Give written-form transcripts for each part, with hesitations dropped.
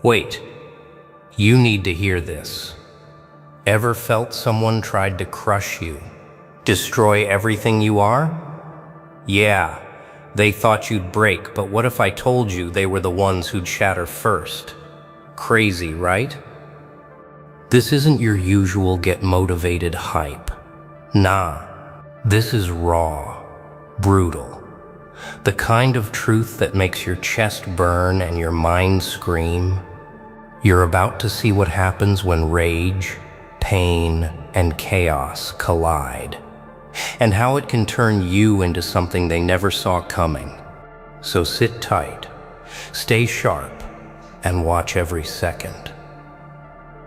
Wait, you need to hear this. Ever felt someone tried to crush you, destroy everything you are? Yeah, they thought you'd break, but what if I told you they were the ones who'd shatter first? Crazy, right? This isn't your usual get motivated hype. Nah, this is raw, brutal. The kind of truth that makes your chest burn and your mind scream. You're about to see what happens when rage, pain, and chaos collide, and how it can turn you into something they never saw coming. So sit tight, stay sharp, and watch every second.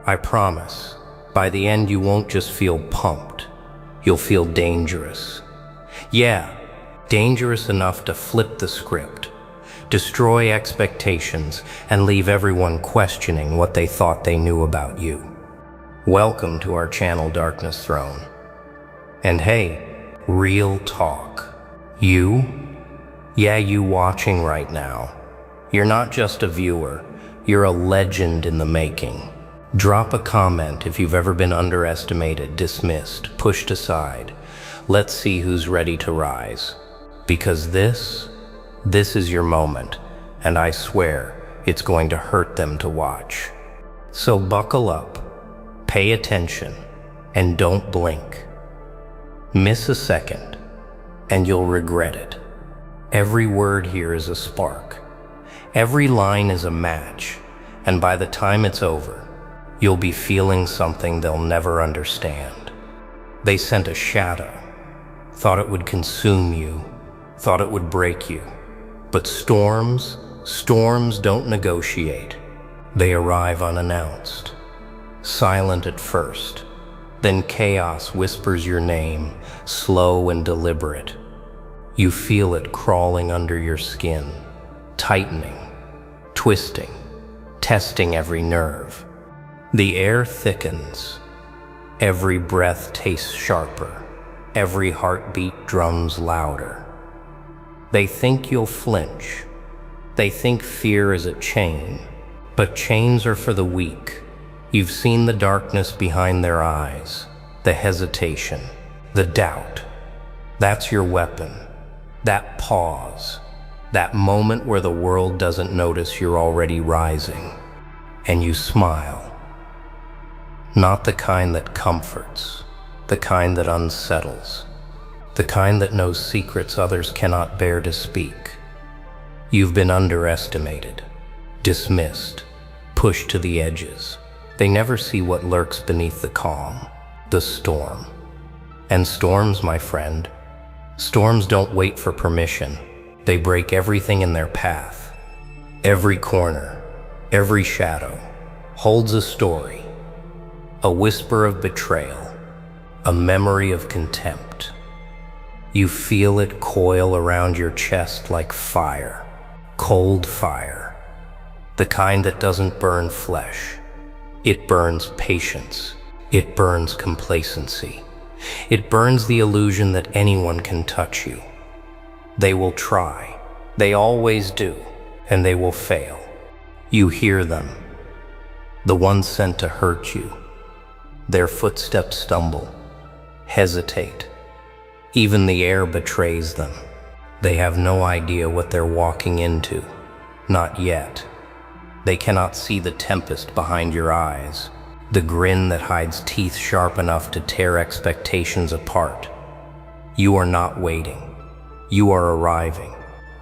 I promise, by the end you won't just feel pumped, you'll feel dangerous. Yeah, dangerous enough to flip the script, destroy expectations, and leave everyone questioning what they thought they knew about you. Welcome to our channel, Darkness Throne. And hey, real talk. You? Yeah, you watching right now. You're not just a viewer, you're a legend in the making. Drop a comment if you've ever been underestimated, dismissed, pushed aside. Let's see who's ready to rise. Because this is your moment, and I swear it's going to hurt them to watch. So buckle up, pay attention, and don't blink. Miss a second, and you'll regret it. Every word here is a spark. Every line is a match, and by the time it's over, you'll be feeling something they'll never understand. They sent a shadow, thought it would consume you, thought it would break you. But storms don't negotiate. They arrive unannounced, silent at first. Then chaos whispers your name, slow and deliberate. You feel it crawling under your skin, tightening, twisting, testing every nerve. The air thickens. Every breath tastes sharper. Every heartbeat drums louder. They think you'll flinch. They think fear is a chain, but chains are for the weak. You've seen the darkness behind their eyes, the hesitation, the doubt. That's your weapon. That pause, that moment where the world doesn't notice you're already rising, and you smile. Not the kind that comforts, the kind that unsettles. The kind that knows secrets others cannot bear to speak. You've been underestimated, dismissed, pushed to the edges. They never see what lurks beneath the calm, the storm. And storms, my friend, storms don't wait for permission. They break everything in their path. Every corner, every shadow holds a story, a whisper of betrayal, a memory of contempt. You feel it coil around your chest like fire, cold fire, the kind that doesn't burn flesh. It burns patience. It burns complacency. It burns the illusion that anyone can touch you. They will try. They always do, and they will fail. You hear them, the ones sent to hurt you. Their footsteps stumble, hesitate. Even the air betrays them. They have no idea what they're walking into. Not yet. They cannot see the tempest behind your eyes, the grin that hides teeth sharp enough to tear expectations apart. You are not waiting. You are arriving,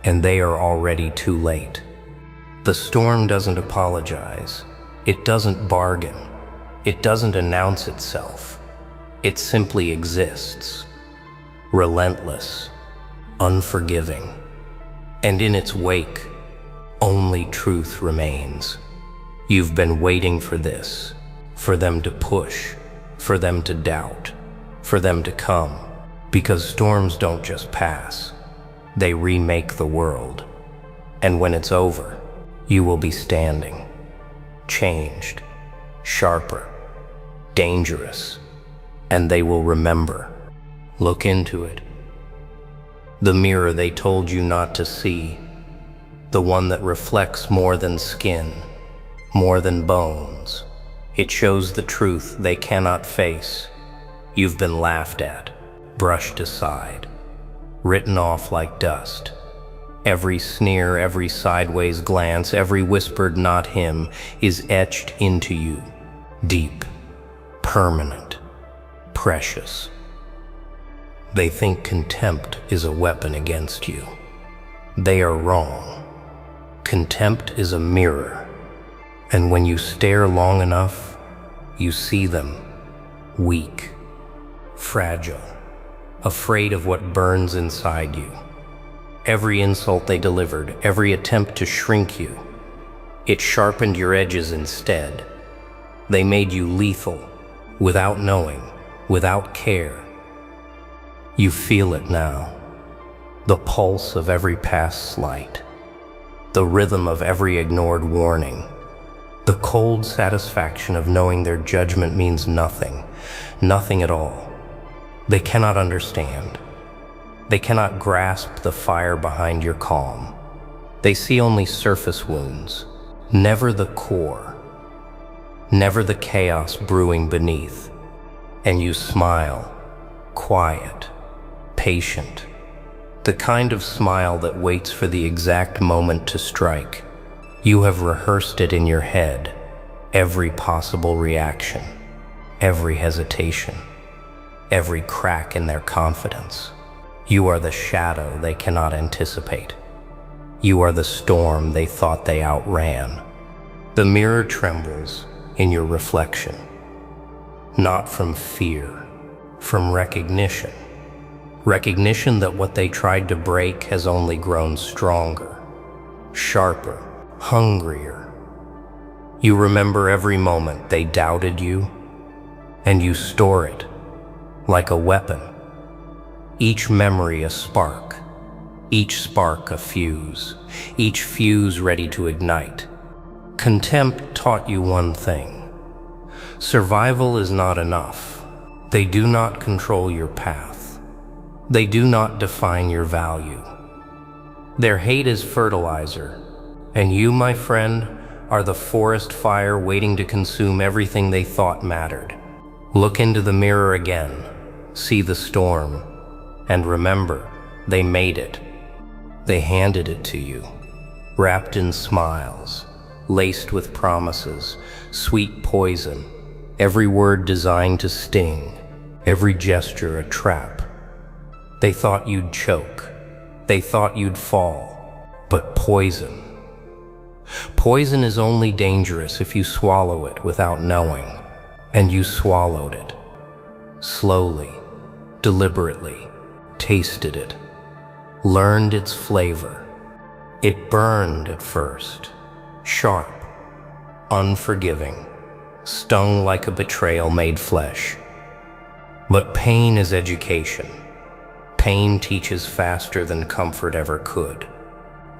and they are already too late. The storm doesn't apologize. It doesn't bargain. It doesn't announce itself. It simply exists. Relentless, unforgiving, and in its wake, only truth remains. You've been waiting for this, for them to push, for them to doubt, for them to come, because storms don't just pass, they remake the world. And when it's over, you will be standing, changed, sharper, dangerous, and they will remember. Look into it. The mirror they told you not to see, the one that reflects more than skin, more than bones. It shows the truth they cannot face. You've been laughed at, brushed aside, written off like dust. Every sneer, every sideways glance, every whispered "not him" is etched into you, deep, permanent, precious. They think contempt is a weapon against you. They are wrong. Contempt is a mirror, and when you stare long enough, you see them weak, fragile, afraid of what burns inside you. Every insult they delivered, every attempt to shrink you, it sharpened your edges instead. They made you lethal, without knowing, without care. You feel it now, the pulse of every past slight, the rhythm of every ignored warning, the cold satisfaction of knowing their judgment means nothing, nothing at all. They cannot understand. They cannot grasp the fire behind your calm. They see only surface wounds, never the core, never the chaos brewing beneath. And you smile, quiet, patient, the kind of smile that waits for the exact moment to strike. You have rehearsed it in your head, every possible reaction, every hesitation, every crack in their confidence. You are the shadow they cannot anticipate. You are the storm they thought they outran. The mirror trembles in your reflection, not from fear, from recognition. Recognition that what they tried to break has only grown stronger, sharper, hungrier. You remember every moment they doubted you, and you store it like a weapon. Each memory a spark, each spark a fuse, each fuse ready to ignite. Contempt taught you one thing: survival is not enough. They do not control your path. They do not define your value. Their hate is fertilizer, and you, my friend, are the forest fire waiting to consume everything they thought mattered. Look into the mirror again, see the storm, and remember, they made it. They handed it to you, wrapped in smiles, laced with promises, sweet poison, every word designed to sting, every gesture a trap. They thought you'd choke, they thought you'd fall, but poison. Poison is only dangerous if you swallow it without knowing, and you swallowed it. Slowly, deliberately, tasted it, learned its flavor. It burned at first, sharp, unforgiving, stung like a betrayal made flesh. But pain is education. Pain teaches faster than comfort ever could.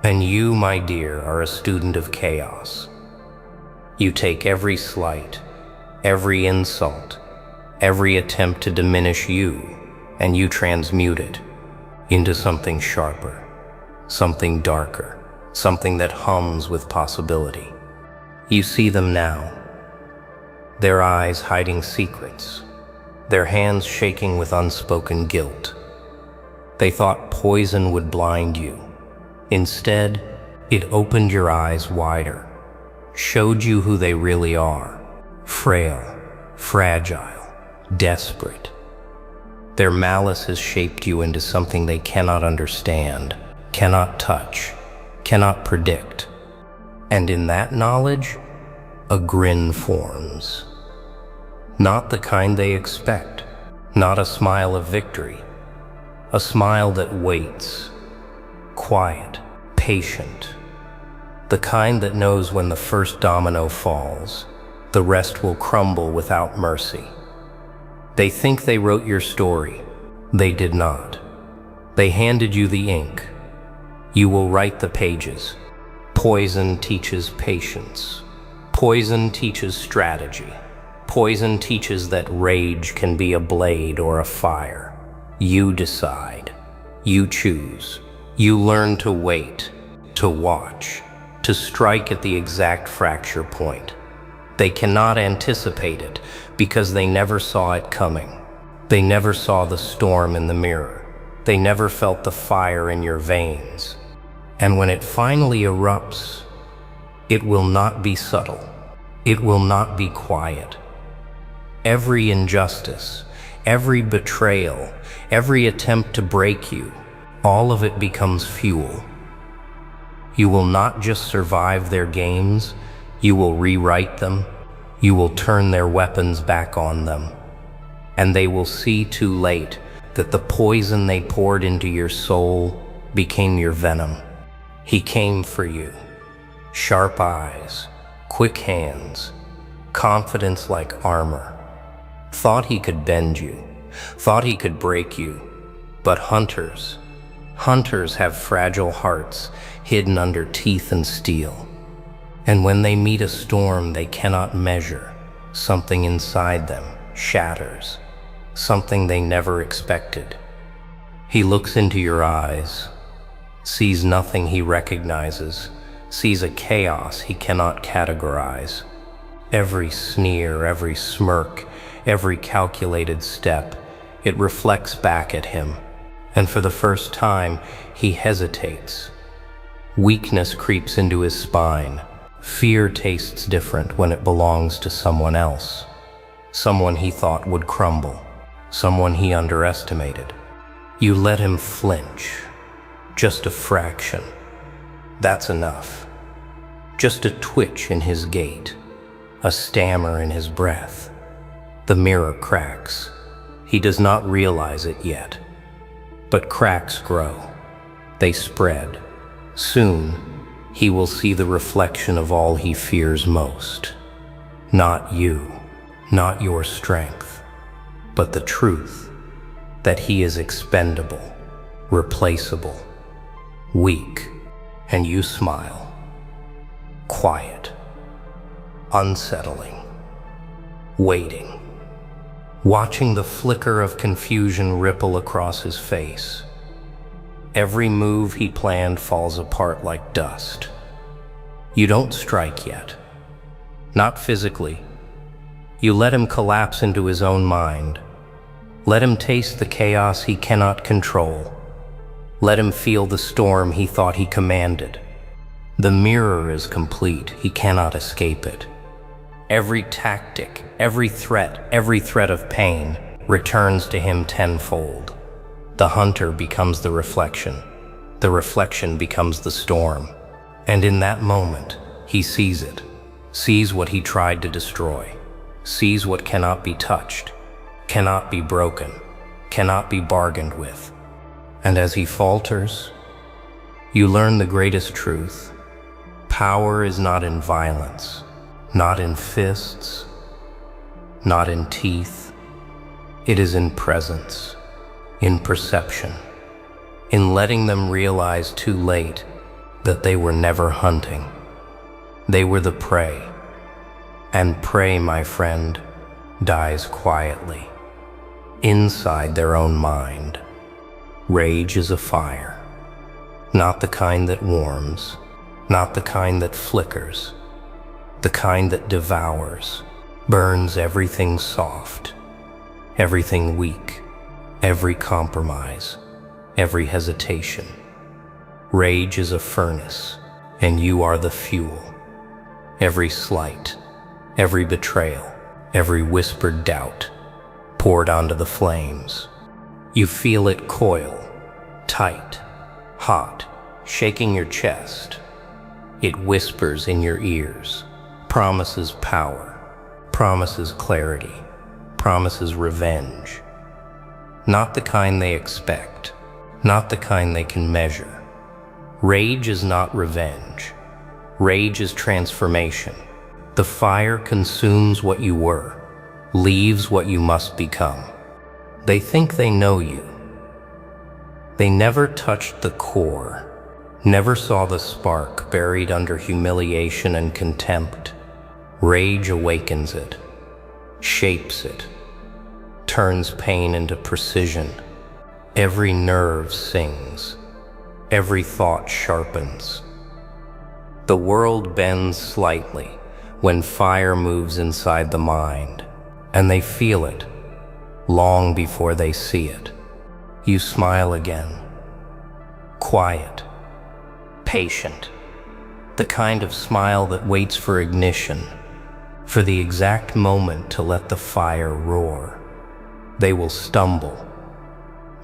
And you, my dear, are a student of chaos. You take every slight, every insult, every attempt to diminish you, and you transmute it into something sharper, something darker, something that hums with possibility. You see them now, their eyes hiding secrets, their hands shaking with unspoken guilt. They thought poison would blind you. Instead, it opened your eyes wider, showed you who they really are: frail, fragile, desperate. Their malice has shaped you into something they cannot understand, cannot touch, cannot predict. And in that knowledge, a grin forms. Not the kind they expect, not a smile of victory, a smile that waits, quiet, patient, the kind that knows when the first domino falls, the rest will crumble without mercy. They think they wrote your story. They did not. They handed you the ink. You will write the pages. Poison teaches patience. Poison teaches strategy. Poison teaches that rage can be a blade or a fire. You decide. You choose. You learn to wait, to watch, to strike at the exact fracture point. They cannot anticipate it because they never saw it coming. They never saw the storm in the mirror. They never felt the fire in your veins. And when it finally erupts, it will not be subtle. It will not be quiet. Every injustice, every betrayal, every attempt to break you, all of it becomes fuel. You will not just survive their games, you will rewrite them, you will turn their weapons back on them, and they will see too late that the poison they poured into your soul became your venom. He came for you. Sharp eyes, quick hands, confidence like armor. Thought he could bend you, thought he could break you. But hunters have fragile hearts hidden under teeth and steel. And when they meet a storm they cannot measure, something inside them shatters, something they never expected. He looks into your eyes, sees nothing he recognizes, sees a chaos he cannot categorize. Every sneer, every smirk, every calculated step, it reflects back at him. And for the first time, he hesitates. Weakness creeps into his spine. Fear tastes different when it belongs to someone else. Someone he thought would crumble. Someone he underestimated. You let him flinch. Just a fraction. That's enough. Just a twitch in his gait. A stammer in his breath. The mirror cracks. He does not realize it yet. But cracks grow. They spread. Soon, he will see the reflection of all he fears most. Not you, not your strength, but the truth that he is expendable, replaceable, weak. And you smile. Quiet. Unsettling. Waiting. Watching the flicker of confusion ripple across his face. Every move he planned falls apart like dust. You don't strike yet. Not physically. You let him collapse into his own mind. Let him taste the chaos he cannot control. Let him feel the storm he thought he commanded. The mirror is complete. He cannot escape it. Every tactic, every threat of pain returns to him tenfold. The hunter becomes the reflection. The reflection becomes the storm. And in that moment, he sees it. Sees what he tried to destroy. Sees what cannot be touched, cannot be broken, cannot be bargained with. And as he falters, you learn the greatest truth. Power is not in violence. Not in fists, not in teeth. It is in presence, in perception, in letting them realize too late that they were never hunting. They were the prey. And prey, my friend, dies quietly, inside their own mind. Rage is a fire, not the kind that warms, not the kind that flickers, the kind that devours, burns everything soft, everything weak, every compromise, every hesitation. Rage is a furnace, and you are the fuel. Every slight, every betrayal, every whispered doubt, poured onto the flames. You feel it coil, tight, hot, shaking your chest. It whispers in your ears. Promises power, promises clarity, promises revenge. Not the kind they expect, not the kind they can measure. Rage is not revenge. Rage is transformation. The fire consumes what you were, leaves what you must become. They think they know you. They never touched the core, never saw the spark buried under humiliation and contempt. Rage awakens it, shapes it, turns pain into precision. Every nerve sings, every thought sharpens. The world bends slightly when fire moves inside the mind, and they feel it long before they see it. You smile again. Quiet, patient, the kind of smile that waits for ignition, for the exact moment to let the fire roar. They will stumble,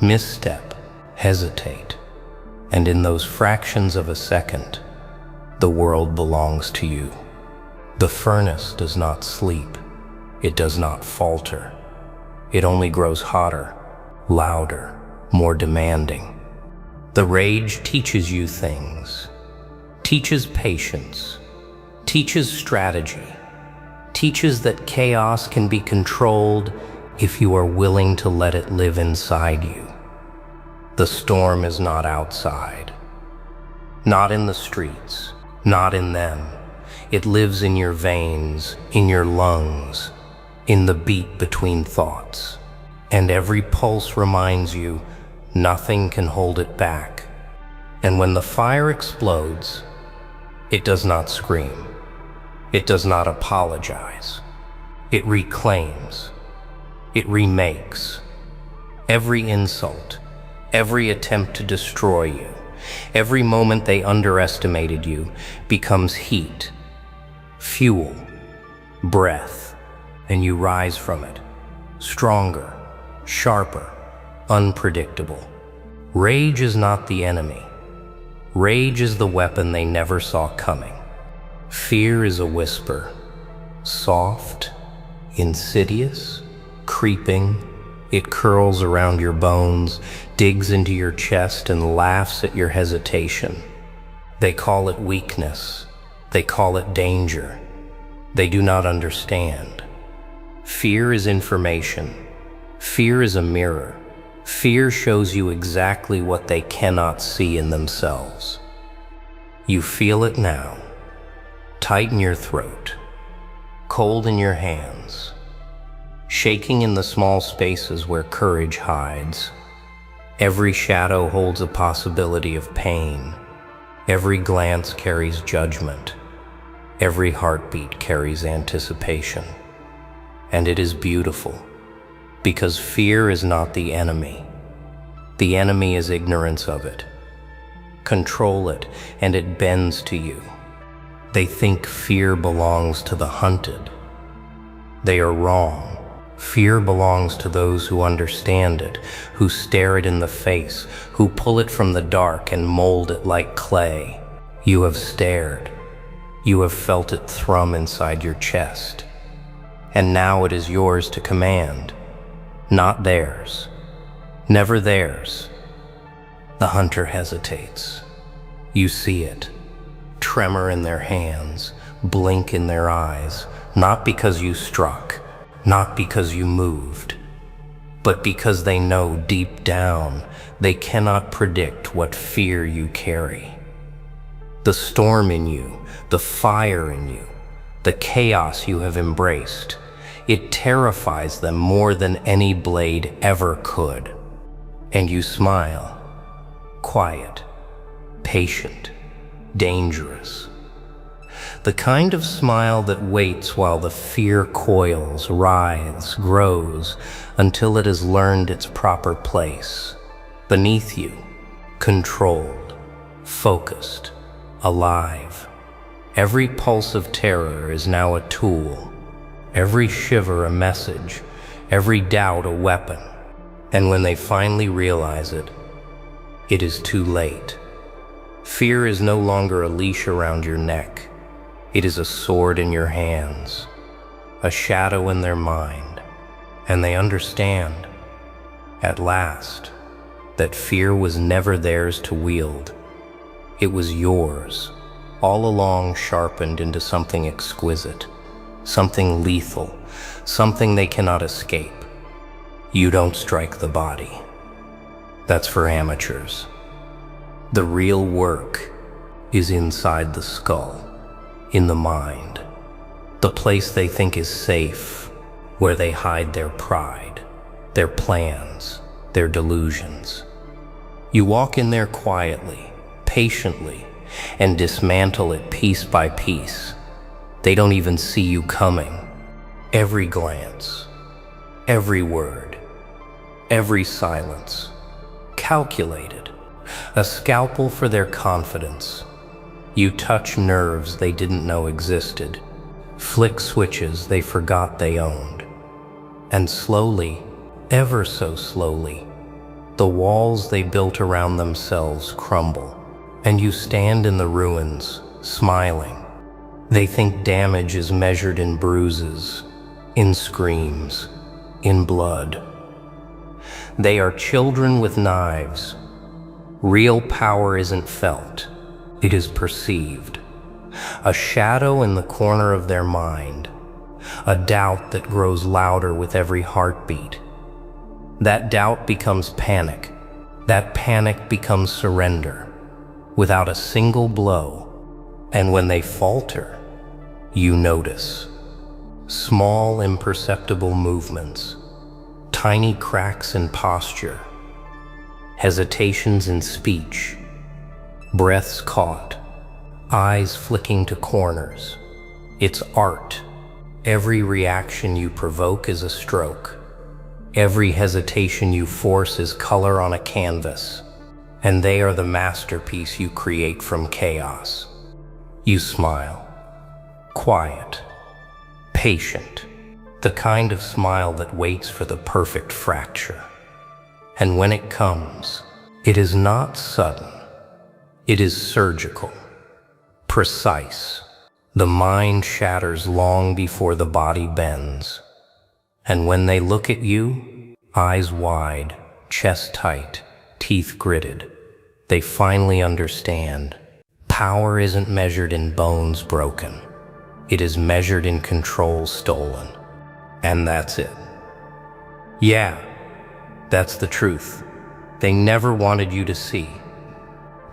misstep, hesitate, and in those fractions of a second, the world belongs to you. The furnace does not sleep. It does not falter. It only grows hotter, louder, more demanding. The rage teaches you things, teaches patience, teaches strategy, teaches that chaos can be controlled if you are willing to let it live inside you. The storm is not outside, not in the streets, not in them. It lives in your veins, in your lungs, in the beat between thoughts. And every pulse reminds you nothing can hold it back. And when the fire explodes, it does not scream. It does not apologize. It reclaims. It remakes. Every insult, every attempt to destroy you, every moment they underestimated you becomes heat, fuel, breath, and you rise from it, stronger, sharper, unpredictable. Rage is not the enemy. Rage is the weapon they never saw coming. Fear is a whisper, soft, insidious, creeping. It curls around your bones, digs into your chest, and laughs at your hesitation. They call it weakness. They call it danger. They do not understand. Fear is information. Fear is a mirror. Fear shows you exactly what they cannot see in themselves. You feel it now. Tight in your throat. Cold in your hands. Shaking in the small spaces where courage hides. Every shadow holds a possibility of pain. Every glance carries judgment. Every heartbeat carries anticipation. And it is beautiful, because fear is not the enemy. The enemy is ignorance of it. Control it, and it bends to you. They think fear belongs to the hunted. They are wrong. Fear belongs to those who understand it, who stare it in the face, who pull it from the dark and mold it like clay. You have stared. You have felt it thrum inside your chest. And now it is yours to command, not theirs, never theirs. The hunter hesitates. You see it, tremor in their hands, blink in their eyes, not because you struck, not because you moved, but because they know deep down they cannot predict what fear you carry. The storm in you, the fire in you, the chaos you have embraced, it terrifies them more than any blade ever could. And you smile, quiet, patient, dangerous. The kind of smile that waits while the fear coils, writhes, grows, until it has learned its proper place. Beneath you, controlled, focused, alive. Every pulse of terror is now a tool, every shiver a message, every doubt a weapon. And when they finally realize it, it is too late. Fear is no longer a leash around your neck. It is a sword in your hands, a shadow in their mind, and they understand, at last, that fear was never theirs to wield. It was yours, all along sharpened into something exquisite, something lethal, something they cannot escape. You don't strike the body. That's for amateurs. The real work is inside the skull. In the mind, the place they think is safe, where they hide their pride, their plans, their delusions. You walk in there quietly, patiently, and dismantle it piece by piece. They don't even see you coming. Every glance, every word, every silence, calculated, a scalpel for their confidence. You touch nerves they didn't know existed, flick switches they forgot they owned. And slowly, ever so slowly, the walls they built around themselves crumble, and you stand in the ruins, smiling. They think damage is measured in bruises, in screams, in blood. They are children with knives. Real power isn't felt, it is perceived. A shadow in the corner of their mind, a doubt that grows louder with every heartbeat. That doubt becomes panic. That panic becomes surrender, without a single blow. And when they falter, you notice. Small, imperceptible movements, tiny cracks in posture, hesitations in speech, breaths caught, eyes flicking to corners. It's art. Every reaction you provoke is a stroke. Every hesitation you force is color on a canvas. And they are the masterpiece you create from chaos. You smile. Quiet. Patient. The kind of smile that waits for the perfect fracture. And when it comes, it is not sudden. It is surgical. Precise. The mind shatters long before the body bends. And when they look at you, eyes wide, chest tight, teeth gritted, they finally understand. Power isn't measured in bones broken. It is measured in control stolen. And that's it. Yeah, that's the truth. They never wanted you to see.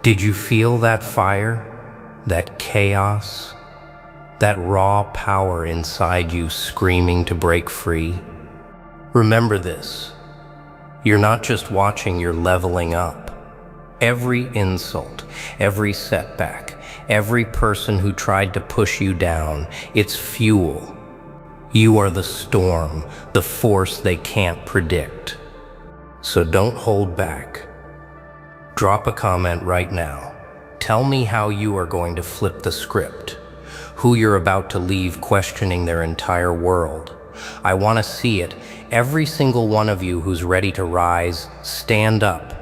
Did you feel that fire? That chaos? That raw power inside you screaming to break free? Remember this. You're not just watching, you're leveling up. Every insult, every setback, every person who tried to push you down, it's fuel. You are the storm, the force they can't predict. So don't hold back. Drop a comment right now. Tell me how you are going to flip the script. Who you're about to leave questioning their entire world. I want to see it. Every single one of you who's ready to rise, stand up.